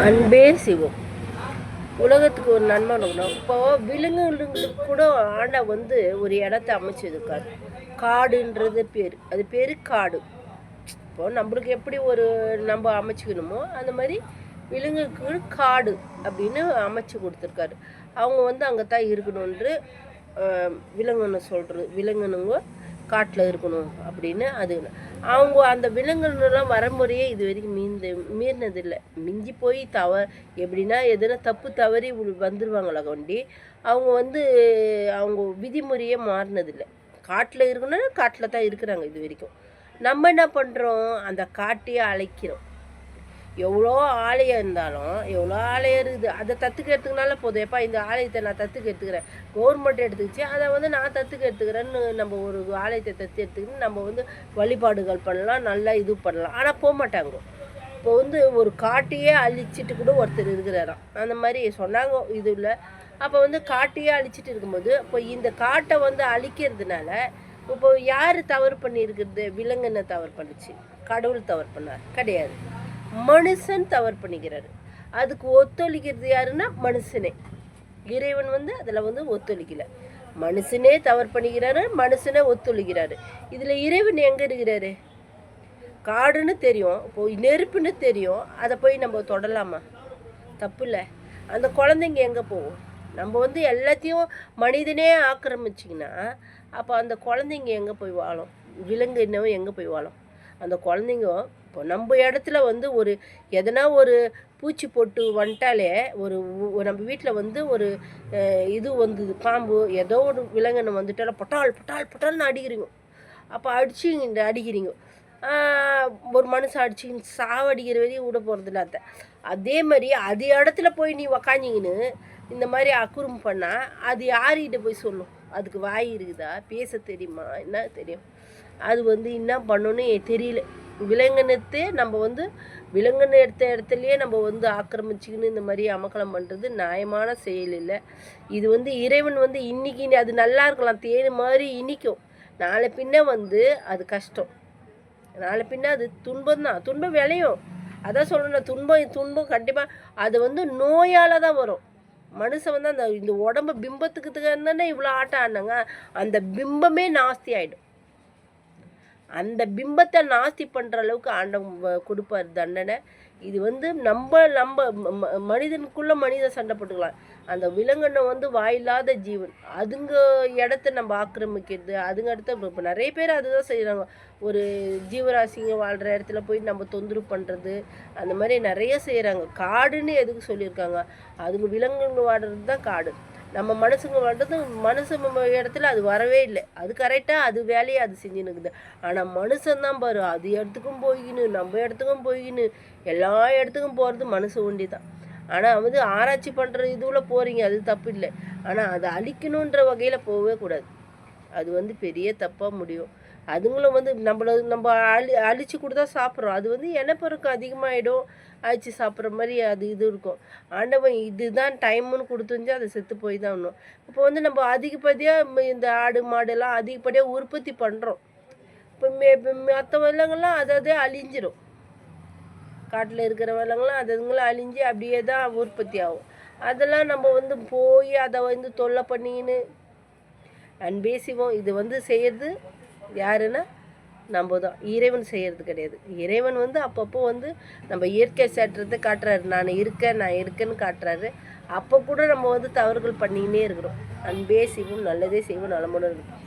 அன்பே சிவம். உலகத்துக்கு ஒரு நன்மை இருக்கணும். இப்போ விலங்குகளுக்கு கூட ஆண்டை வந்து ஒரு இடத்த அமைச்சிருக்காரு. காடுன்றது பேர், அது பேர் காடு. இப்போ நம்மளுக்கு எப்படி ஒரு நம்ம அமைச்சிக்கணுமோ அந்த மாதிரி விலங்குக்கு காடு அப்படின்னு அமைச்சு கொடுத்துருக்காரு. அவங்க வந்து அங்கே தான் இருக்கணுன்று விலங்குன்னு சொல்கிறது. விலங்குனுங்க காட்டில் இருக்கணும் அப்படின்னு அது அவங்க அந்த விலங்குலாம் வரமுறையே இது வரைக்கும் மீறினதில்லை. மிஞ்சி போய் எப்படின்னா எதுனா தப்பு தவறி வந்துடுவாங்களா கொண்டி அவங்க வந்து அவங்க விதிமுறையே மாறினதில்லை. காட்டில் இருக்கணும்னா காட்டில் தான் இருக்கிறாங்க இது வரைக்கும். நம்ம என்ன பண்ணுறோம், அந்த காட்டையே அழைக்கிறோம். எவ்வளோ ஆலயம் இருந்தாலும் எவ்வளோ ஆலயம் இருக்குது, அதை தத்துக்கு எடுத்துக்கினால போதும். எப்பா இந்த ஆலயத்தை நான் தத்துக்கு எடுத்துக்கிறேன், கவர்மெண்ட் எடுத்துக்கிச்சு அதை வந்து நான் தத்துக்கு எடுத்துக்கிறேன்னு நம்ம ஒரு ஆலயத்தை தத்து எடுத்துக்கிட்டு நம்ம வந்து வழிபாடுகள் பண்ணலாம், நல்லா இது பண்ணலாம். ஆனால் போக மாட்டாங்க. இப்போ வந்து ஒரு காட்டையே அழிச்சிட்டு கூட ஒருத்தர் இருக்கிறாராம். அந்த மாதிரி சொன்னாங்க இது இல்லை. அப்போ வந்து காட்டையே அழிச்சிட்டு இருக்கும்போது இப்போ இந்த காட்டை வந்து அழிக்கிறதுனால இப்போ யார் தவறு பண்ணியிருக்கிறது? விலங்குன்னு தவறு பண்ணிச்சு, கடவுள் தவறு பண்ணார் கிடையாது, மனுஷன் தவறு பண்ணிக்கிறாரு. அதுக்கு ஒத்துழைக்கிறது யாருன்னா மனுஷனே. இறைவன் வந்து அதில் வந்து ஒத்துழைக்கல, மனுஷனே தவறு பண்ணிக்கிறாரு, மனுஷனே ஒத்துழைக்கிறாரு. இதில் இறைவன் எங்கே இருக்கிறாரு? காடுன்னு தெரியும், இப்போ நெருப்புன்னு தெரியும், அதை போய் நம்ம தொடலாமா? தப்பு இல்லை. அந்த குழந்தைங்க எங்கே போகும்? நம்ம வந்து எல்லாத்தையும் மனிதனே ஆக்கிரமிச்சிங்கன்னா அப்போ அந்த குழந்தைங்க எங்கே போய் வாழும்? விலங்கு இன்னமும் எங்கே போய் வாழும்? அந்த குழந்தைங்க இப்போ நம்ம இடத்துல வந்து ஒரு எதனா ஒரு பூச்சி போட்டு வந்துட்டாலே நம்ம வீட்டில் வந்து ஒரு இது வந்தது, பாம்பு ஏதோ ஒரு விலங்குன்னு வந்துட்டாலும் பட்டால் பட்டால் பட்டால்னு அடிக்கிறீங்க. அப்போ அடிக்கிறீங்க. ஒரு மனுஷன் அடிச்சு சாவடிக்கிற வரையும் விட போகிறதில்ல. அதே மாதிரி அது இடத்துல போய் நீ உக்காஞ்சிங்கன்னு இந்த மாதிரி அக்குறும் பண்ணால் அது யார்கிட்ட போய் சொல்லும்? அதுக்கு வாய் இருக்குதா? பேச தெரியுமா? என்ன தெரியும்? அது வந்து என்ன பண்ணணுன்னு தெரியல. விலங்கினத்தை நம்ம வந்து விலங்குன்னு எடுத்த இடத்துலையே நம்ம வந்து ஆக்கிரமிச்சிக்கின்னு இந்த மாதிரி அமக்கலம் பண்ணுறது நியாயமான செயல் இல்லை. இது வந்து இறைவன் வந்து இன்னைக்கு அது நல்லா இருக்கலாம், தேன் மாதிரி இனிக்கும், நாளை பின்ன வந்து அது கஷ்டம், நாளை பின்ன அது துன்பம் தான். துன்பம் விளையும், அதான் சொல்லணும். துன்பம் கண்டிப்பாக அது வந்து நோயால் தான் வரும். மனுஷன் வந்து இந்த உடம்பு பிம்பத்துக்கு தானே இவ்வளோ ஆட்டம் ஆடினாங்க, அந்த பிம்பமே நாஸ்தி ஆகிடும். அந்த பிம்பத்தை நாஸ்தி பண்ணுற அளவுக்கு ஆண்டவன் கொடுப்பார் தண்டனை. இது வந்து நம்ம மனிதனுக்குள்ளே மனிதன் சண்டை போட்டுக்கலாம். அந்த விலங்குனை வந்து வாயில்லாத ஜீவன், அதுங்க இடத்த நம்ம ஆக்கிரமிக்கிறது, அதுங்க இடத்த இப்போ நிறைய பேர் அதுதான் செய்கிறாங்க. ஒரு ஜீவராசிங்க வாழ்கிற இடத்துல போய் நம்ம தொந்தரவு பண்ணுறது, அந்த மாதிரி நிறைய செய்கிறாங்க. காடுன்னு எதுக்கு சொல்லியிருக்காங்க? அதுங்க விலங்குங்க வாழ்கிறது தான் காடு. நம்ம மனசுங்க வாழ்றது மனசு இடத்துல அது வரவே இல்லை. அது கரெக்டாக அது வேலையை அது செஞ்சுன்னு இருக்குது. ஆனால் மனுஷன்தான் பாரு, அது இடத்துக்கும் போய்கின்னு நம்ம இடத்துக்கும் போய்கின்னு எல்லா இடத்துக்கும் போகிறது மனுஷ ஒண்டி தான். ஆனால் வந்து ஆராய்ச்சி பண்ணுற இதுவில் போகிறீங்க, அது தப்பு இல்லை. ஆனால் அதை அழிக்கணுன்ற வகையில் போகவே கூடாது. அது வந்து பெரிய தப்பாக முடியும். அதுங்களும் வந்து நம்ம அழிச்சு கொடுத்தா சாப்பிட்றோம். அது வந்து இனப்பெருக்கம் அதிகமாகிடும், அழிச்சு சாப்பிட்ற மாதிரி அது இது இருக்கும். ஆண்டவன் இதுதான் டைமுன்னு கொடுத்துருந்துச்சு, அதை செத்து போய் தான் இன்னும். இப்போ வந்து நம்ம அதிகப்படியாக இந்த ஆடு மாடெல்லாம் அதிகப்படியாக உற்பத்தி பண்ணுறோம். இப்போ மற்ற வெள்ளங்கள்லாம் அதே அழிஞ்சிடும். காட்டில் இருக்கிற வெள்ளங்கள்லாம் அதுங்களாம் அழிஞ்சு அப்படியே தான் உற்பத்தி ஆகும். அதெல்லாம் நம்ம வந்து போய் அதை வந்து தொல்லை பண்ணிக்கின்னு அன்பே சிவம். இது வந்து செய்கிறது யாருன்னா நம்ம தான், இறைவன் செய்கிறது கிடையாது. இறைவன் வந்து அப்பப்போ வந்து நம்ம இயற்கை சேற்றத்தை காட்டுறாரு, நான் இருக்கேன்னு காட்டுறாரு. அப்போ கூட நம்ம வந்து தவறுகள் பண்ணிக்கினே இருக்கிறோம். அன்பே சிவம், நல்லதே செய்வோம், நலமுடன் இருக்கும்.